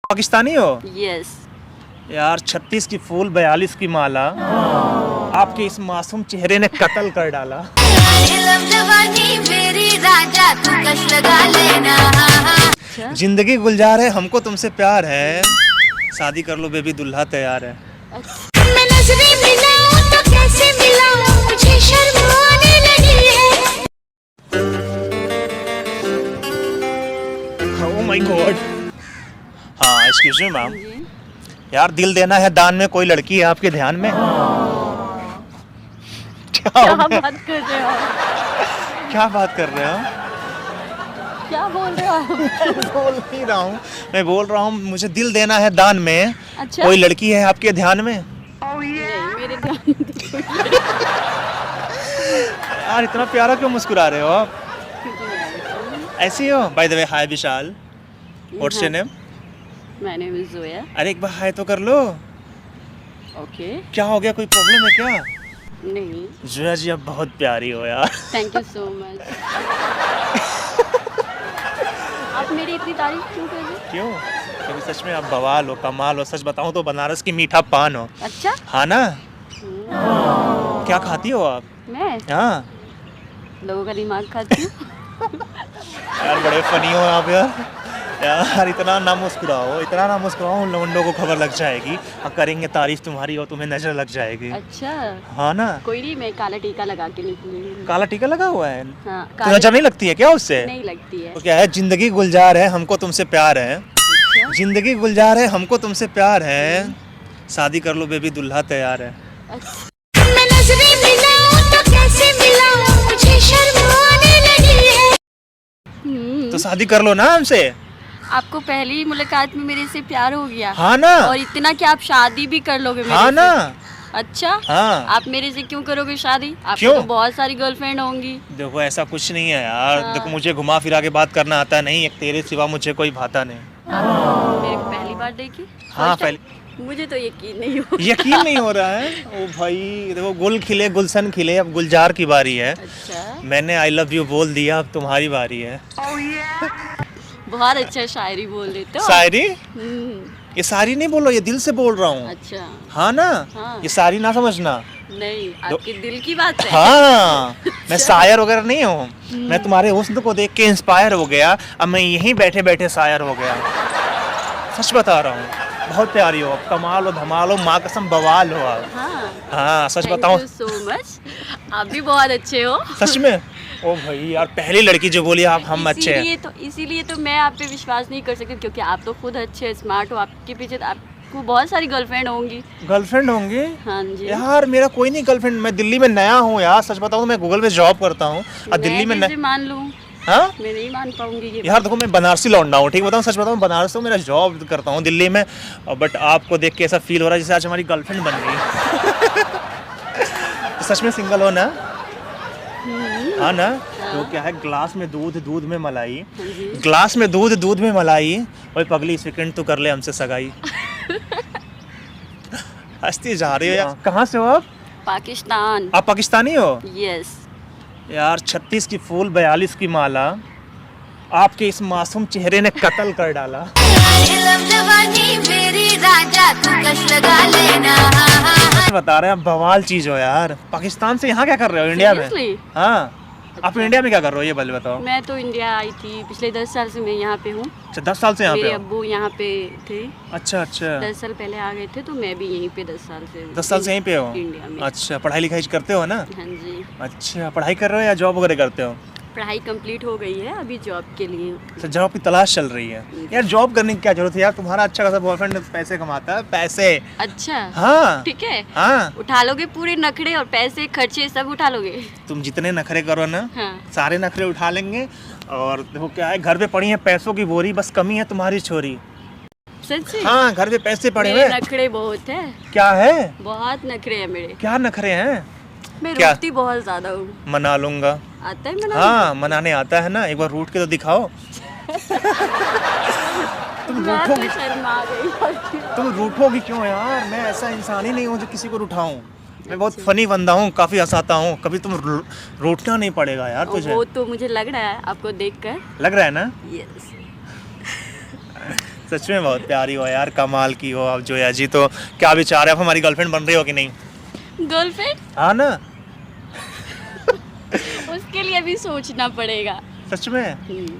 पाकिस्तानी हो यस। यार, 36 की फूल 42 की माला, आपके इस मासूम चेहरे ने कत्ल कर डाला। जिंदगी गुलजार है, हमको तुमसे प्यार है, शादी कर लो बेबी, दुल्हा तैयार है। मैं नजरें मिलाऊं तो कैसे मिलाऊं, मुझे शर्म आने लगी है। Oh my God. हाँ, एक्सक्यूज मी मैम, यार दिल देना है दान में, कोई लड़की है आपके ध्यान में? क्या बात कर रहे हो? क्या बात कर रहे हो? क्या बोल रहे हो? बोल नहीं रहा हूँ, मैं बोल रहा हूँ मुझे दिल देना है दान में। अच्छा? कोई लड़की है आपके ध्यान में? नहीं, मेरे ध्यान में तो कोई नहीं। यार इतना प्यारा क्यों मुस्कुरा रहे हो आप? ऐसी हो? By the way, hi Vishal, what's your name? My name is Zoya. अरे एक बार हाय तो कर लो। ओके। क्या हो गया, कोई प्रॉब्लम है क्या? नहीं। जोया जी आप बहुत प्यारी हो यार। Thank you so much. आप मेरी इतनी तारीफ क्यों कर रहे हो? क्यों? क्योंकि सच में आप बवाल हो, कमाल हो। सच बताऊं तो बनारस की मीठा पान हो। अच्छा? हाँ ना? क्या खाती हो आप? मैं हाँ लोगों का दिमाग खाती हूँ। यार, बड़े फनी हो आप यार इतना ना मुस्कुराओ, इतना ना मुस्कुराओ, उन लवंडों को खबर लग जाएगी और करेंगे तारीफ तुम्हारी और तुम्हें नजर लग जाएगी। अच्छा, हाँ ना? कोई नहीं, मैं काला टीका लगा के निकलूंगी। काला टीका लगा हुआ है? हाँ, तो नजर नहीं लगती है क्या उससे? नहीं लगती है। तो क्या है, जिंदगी गुलजार है, हमको तुमसे प्यार है। अच्छा? जिंदगी गुलजार है, हमको तुमसे प्यार है, शादी कर लो बेबी, दुल्हा तैयार है। अच्छा। मैं नजरें मिलाऊं तो कैसे मिलाऊं, मुझे शर्म आने लगी है। तो शादी कर लो ना हमसे। आपको पहली मुलाकात में मेरे से प्यार हो गया? हाँ ना? और इतना कि आप शादी भी कर लोगे मेरे हाँ से? ना? अच्छा? हाँ। आप मेरे से क्यों करोगे शादी? आपको क्यों? तो बहुत सारी गर्लफ्रेंड होंगी। देखो ऐसा कुछ नहीं है यार। हाँ। देखो मुझे घुमा फिरा के बात करना आता नहीं, एक तेरे सिवा मुझे कोई भाता नहीं। आप मेरे को पहली बार देखी? हाँ, First time? मुझे तो यकीन नहीं हो। यकीन नहीं हो रहा है? ओ भाई देखो, गुल खिले गुलशन खिले, अब गुलजार की बारी है। अच्छा, मैंने आई लव यू बोल दिया, अब तुम्हारी बारी है। बहुत अच्छा शायरी बोल देते हो। शायरी? हम्म, ये शायरी नहीं बोलो, ये दिल से बोल रहा हूँ। अच्छा। हाँ ना? हाँ। ये शायरी ना समझना। नहीं, आपके दिल की बात है। हाँ, मैं शायर वगैरह नहीं हूँ। मैं तुम्हारे हुस्न को देख के इंस्पायर हो गया, अब मैं यहीं बैठे बैठे शायर हो गया। सच बता रहा हूँ, बहुत प्यारी हो, कमाल हो, धमाल हो, माँ कसम बवाल हो आप। हाँ, हाँ सच थैंक बताऊँ, यू सो मच। आप भी बहुत अच्छे हो। सच में। ओ भाई यार, पहली लड़की जो बोली आप हम अच्छे हैं। इसीलिए तो मैं आप पे विश्वास नहीं कर सकती, क्योंकि आप तो खुद अच्छे स्मार्ट हो। आपके पीछे तो आपको बहुत सारी गर्लफ्रेंड होंगी। गर्लफ्रेंड होंगी? हाँ जी। यार मेरा कोई नहीं गर्लफ्रेंड, मैं दिल्ली में नया हूँ यार। सच बताऊँ तो मैं गूगल पे जॉब करता हूँ और दिल्ली में कैसे मान लूँ? हाँ मैं नहीं मान पाऊंगी ये। यार देखो, मैं बनारसी लौंडा हूँ, ठीक बताऊँ, सच बताऊँ, बनारस में मेरा जॉब करता हूँ दिल्ली में। बट आपको देख के ऐसा फील हो रहा है जैसे आज हमारी गर्लफ्रेंड बन गई। तो सच में सिंगल हो ना? हाँ ना? तो क्या है, ग्लास में दूध, दूध में मलाई, ग्लास में दूध, दूध में मलाई, और पगली सेकंड तो कर ले हमसे सगाई। हंसती जा रही हो यार। कहाँ से हो आप? पाकिस्तान। आप पाकिस्तानी हो? यस। यार 36 की फूल 42 की माला, आपके इस मासूम चेहरे ने कत्ल कर डाला। बता रहे हैं, बवाल चीज हो यार। पाकिस्तान से यहाँ क्या कर रहे हो इंडिया में? Seriously? हाँ, आप इंडिया में क्या कर रहे हो ये पहले बताओ। मैं तो इंडिया आई थी पिछले 10 साल से, मैं यहाँ पे हूँ। अच्छा, 10 साल से यहाँ मेरे पे हो? अब्बू यहाँ पे थे। अच्छा अच्छा, 10 साल पहले आ गए थे, तो मैं भी यहीं पे 10 साल से हूँ। 10 साल से यहीं पे हो? इंडिया में। अच्छा, पढ़ाई लिखाई करते हो ना? हाँ जी। अच्छा, पढ़ाई कर रहे हो या जॉब वगैरह करते हो? पढ़ाई कंप्लीट हो गई है, अभी जॉब के लिए। अच्छा, जॉब की तलाश चल रही है। यार जॉब करने की क्या जरूरत है यार, तुम्हारा अच्छा खासा बॉयफ्रेंड पैसे कमाता है, पैसे। अच्छा, हाँ ठीक है। हाँ, उठा लोगे पूरे नखरे और पैसे खर्चे सब उठा लोगे? तुम जितने नखरे करो ना, हाँ। सारे नखरे उठा लेंगे। और देखो क्या है, घर पे पड़ी है पैसों की बोरी, बस कमी है तुम्हारी छोरी। सच्ची? हाँ, घर पे पैसे पड़े मेरे हुए। नखरे बहुत है, क्या है? बहुत नखरे हैं मेरे। क्या नखरे हैं? मैं क्या? रोती बहुत ज्यादा हूँ। मना लूंगा। आता है मना? हाँ, मनाने आता है ना, एक बार रूठ के तो दिखाओ। तुम मैं तो रूठोगी, शर्मा गई। तुम रूठोगी क्यों यार? मैं ऐसा इंसान ही नहीं हूँ जो किसी को रूठाऊं। मैं बहुत फनी बंदा हूँ, काफी हंसाता हूँ। कभी तुम रूठना नहीं पड़ेगा यार तुझे। वो तो मुझे लग रहा है आपको देखकर। लग रहा है ना? यस। सच में बहुत प्यारी हो यार, कमाल की हो आप जोया जी। तो क्या विचार है, आप हमारी गर्लफ्रेंड बन रही हो कि नहीं? गर्लफ्रेंड हाँ ना, उसके लिए भी सोचना पड़ेगा। सच में?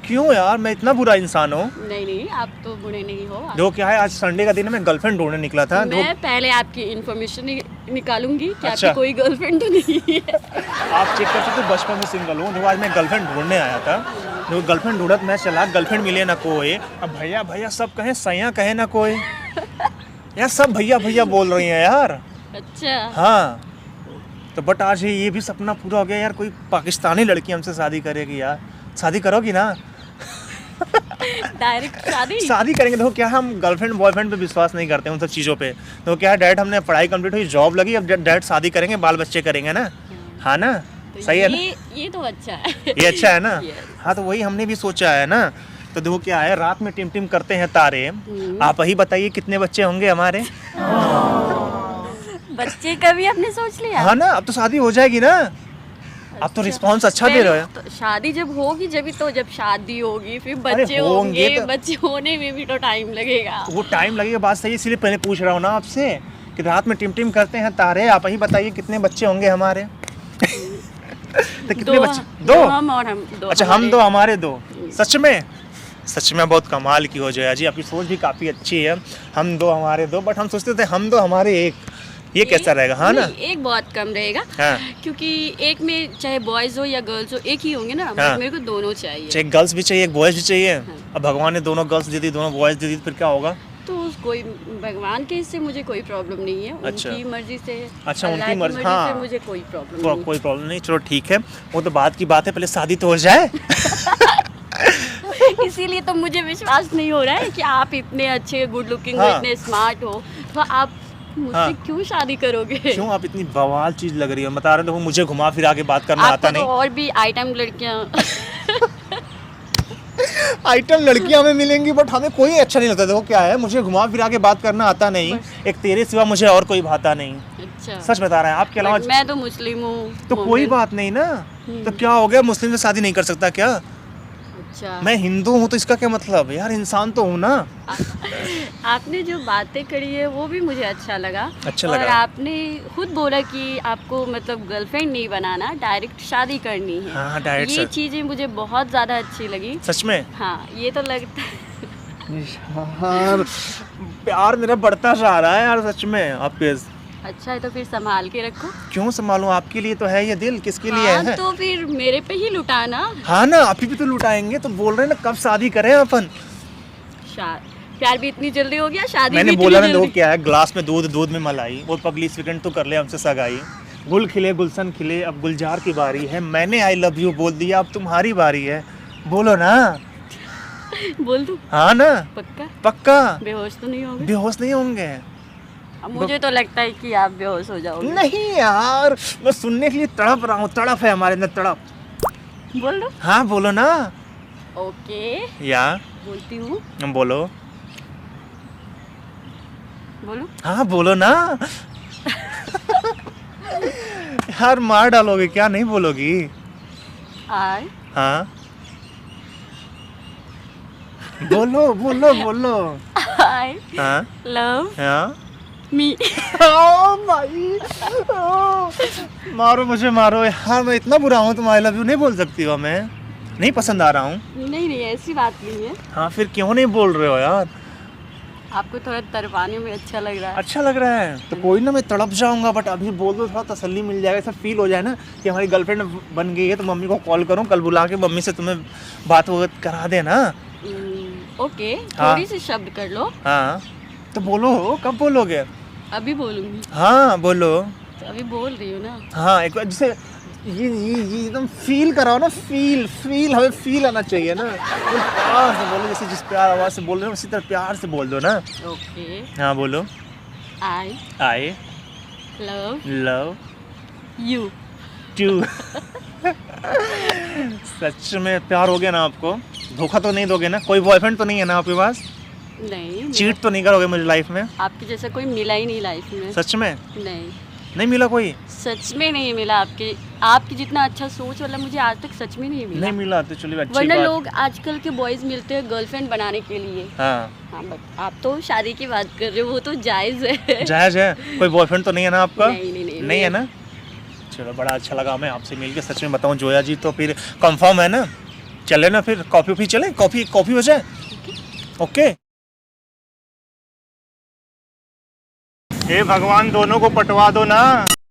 क्यों यार, मैं इतना बुरा इंसान हूँ? नहीं नहीं, आप तो बुरे नहीं हो। देखो क्या है, आज संडे का दिन है, मैं गर्लफ्रेंड ढूंढने निकला था। मैं पहले आपकी इन्फॉर्मेशन निकालूंगी कि अच्छा। आपकी कोई गर्लफ्रेंड तो नहीं है। आप चेक कर सकते हो, बचपन से सिंगल हूँ। देखो आज मैं गर्लफ्रेंड ढूंढने आया था, देखो गर्लफ्रेंड ढूंढत मैं चला, गर्लफ्रेंड मिले ना कोई। अब भैया भैया सब कहें, सैया कहे ना कोई। यार सब भैया भैया बोल रही हैं यार। अच्छा, हाँ तो बट आज ये भी सपना पूरा हो गया यार, कोई पाकिस्तानी लड़की हमसे शादी करेगी यार। शादी करोगी ना? डायरेक्ट शादी। शादी करेंगे। देखो क्या हम गर्लफ्रेंड बॉयफ्रेंड पे विश्वास नहीं करते उन सब चीज़ों पे। तो क्या है, डायरेक्ट हमने पढ़ाई कंप्लीट हुई, जॉब लगी, अब डायरेक्ट शादी करेंगे, बाल बच्चे करेंगे ना। हाँ ना, तो सही है ना? ये तो अच्छा है। ये अच्छा है ना? Yes. हाँ तो वही हमने भी सोचा है ना। तो देखो क्या है, रात में टिम टिम करते हैं तारे। आप ही बताइए कितने बच्चे होंगे हमारे? बच्चे का भी आपने सोच लिया? हाँ ना, अब तो शादी हो जाएगी ना। आप तो रिस्पॉन्स अच्छा दे रहे हो। तो शादी जब होगी जब शादी होगी फिर अरे बच्चे होंगे होंगे तो- बच्चे होने में भी तो टाइम लगेगा। वो टाइम लगेगा, बात सही है, इसलिए पहले पूछ रहा हूँ ना आपसे कि रात में टिम टिम करते हैं तारे। आप ही बताइए कितने बच्चे होंगे हमारे? तो कितने बच्चे? दो हम और हम दो। अच्छा, हम दो, हमारे दो। सच में? सच में बहुत कमाल की हो जोया जी, आपकी सोच भी काफ़ी अच्छी है। हम दो हमारे दो, बट हम सोचते थे हम दो हमारे एक। ये कैसा रहेगा? हाँ ना, नहीं, एक बहुत कम रहेगा। हाँ। क्योंकि एक में चाहे बॉयज हो या गर्ल्स हो, एक ही होंगे ना। हाँ। मेरे को दोनों चाहिए। एक गर्ल्स भी चाहिए, एक बॉयज़ भी चाहिए। अब भगवान ने दोनों गर्ल्स दे दी, दोनों बॉयज़ दे दी, फिर क्या होगा? तो कोई भगवान के इससे मुझे कोई प्रॉब्लम नहीं है। अच्छा। उनकी मर्जी से। अच्छा, अल्लाह उनकी की मर्जी, हाँ। से मुझे कोई प्रॉब्लम नहीं। कोई प्रॉब्लम नहीं, चलो ठीक है, वो तो बात की बात है, पहले शादी तो हो जाए। इसीलिए तो मुझे विश्वास नहीं हो रहा है कि आप इतने अच्छे, गुड लुकिंग हो, हाँ। इतने स्मार्ट हो, तो आप मुझसे हाँ। क्यों शादी करोगे? क्यों, आप इतनी बवाल चीज़ लग रही हो, बता रहे हो मुझे घुमा फिरा के बात करना आता आपको तो नहीं। और भी आइटम लड़कियां आइटम लड़कियां हमें मिलेंगी, बट हमें कोई अच्छा नहीं लगता। देखो क्या है, मुझे घुमा फिरा के बात करना आता नहीं, एक तेरे सिवा मुझे और कोई भाता नहीं। अच्छा, सच बता रहे हैं, आपके अलावा। बट मैं तो मुस्लिम हूँ। तो कोई बात नहीं ना, तो क्या हो गया, मुस्लिम से शादी नहीं कर सकता क्या? अच्छा, मैं हिंदू हूँ तो इसका क्या मतलब यार, इंसान तो हूँ ना। आपने जो बातें करी है वो भी मुझे अच्छा लगा। अच्छा और लगा। आपने खुद बोला कि आपको मतलब गर्लफ्रेंड नहीं बनाना, डायरेक्ट शादी करनी है। हाँ, डायरेक्ट ये चीज़ें मुझे बहुत ज़्यादा अच्छी लगी। सच में हाँ, ये तो लगता है। यार, प्यार मेरा बढ़ता जा रहा है यार, सच में आपके। अच्छा है तो फिर संभाल के रखो। क्यों संभालूं, आपके लिए तो है ये दिल, किसके लिए हाँ, है? तो फिर मेरे पे ही लुटाना। हाँ ना, आप ही भी तो लुटाएंगे, तो बोल रहे हैं ना कब शादी करें अपन। प्यार भी इतनी जल्दी हो गया, शादी मैंने भी बोला ना, इतनी लोग जल्दी। क्या है, ग्लास में दूध, दूध में मलाई, और पगली सेकंड तो कर ले हमसे सगाई। गुल खिले गुलशन खिले, अब गुलजार की बारी है, मैंने आई लव यू बोल दिया, अब तुम्हारी बारी है, बोलो ना। बोल दूं? हाँ ना, पक्का? पक्का। बेहोश तो नहीं होगे? बेहोश नहीं होंगे? अब मुझे तो लगता है कि आप बेहोश हो जाओगे। नहीं यार, मैं सुनने के लिए तड़प रहा हूँ, तड़प है हमारे अंदर, तड़प। बोल दो। हाँ बोलो ना। ओके, या बोलती हूँ। बोलो। बोलो। हाँ बोलो ना। यार मार डालोगे क्या, नहीं बोलोगी? आई हाँ बोलो बोलो बोलो। आई हाँ लव हाँ। मी। ओ भाई, मारो मुझे मारो यार, मैं इतना बुरा हूँ, तुम आई लव यू नहीं बोल सकती हो? मैं नहीं पसंद आ रहा हूँ? नहीं नहीं, ऐसी बात नहीं है। हाँ फिर क्यों नहीं बोल रहे हो यार? आपको थोड़ा तरपाने में अच्छा लग रहा है। अच्छा लग रहा है तो कोई ना, मैं तड़प जाऊंगा, बट अभी बोल दो, थोड़ा तसल्ली मिल जाएगा, ऐसा फील हो जाए ना कि हमारी गर्लफ्रेंड बन गई है। तो मम्मी को कॉल करूँ, कल बुला के मम्मी से तुम्हें बात वगैरह करा देना। ओके, हाँ। थोड़ी सी शब्द कर लो। हाँ तो बोलो, कब बोलोगे? अभी बोलूंगी। हाँ बोलो। तो अभी बोल रही हूँ ना। हाँ एक बार जैसे ये एकदम फील कराओ ना, फील हमें फील आना चाहिए ना, तो प्यार से बोलो, जैसे जिस प्यार आवाज़ से बोल रहे हो उसी तरह प्यार से बोल दो ना। ओके, हाँ बोलो। I love you too. सच में प्यार हो गया ना आपको? धोखा तो नहीं दोगे ना? कोई बॉयफ्रेंड तो नहीं है ना आपके पास? नहीं, चीट तो नहीं करोगे मुझे लाइफ में? आपके जैसा कोई मिला ही नहीं लाइफ में। सच में? नहीं। नहीं मिला कोई? सच में नहीं मिला आपकी जितना अच्छा सोच वाला मुझे आज तक सच में नहीं मिला। नहीं मिला तो चलिए अच्छी वरना बात। लोग आजकल के बॉयज मिलते हैं गर्लफ्रेंड बनाने के लिए। हाँ हाँ बट आप तो शादी की बात कर रहे हो, वो तो जायज़ है। जायज है। कोई बॉयफ्रेंड तो नहीं है ना आपका? नहीं है ना। चलो बड़ा अच्छा लगा हमें आपसे मिलके, सच में बताऊं जोया जी तो फिर कंफर्म है ना? चले ना फिर कॉफ़ी चले, कॉफ़ी हो जाए। ओके। हे भगवान दोनों को पटवा दो ना।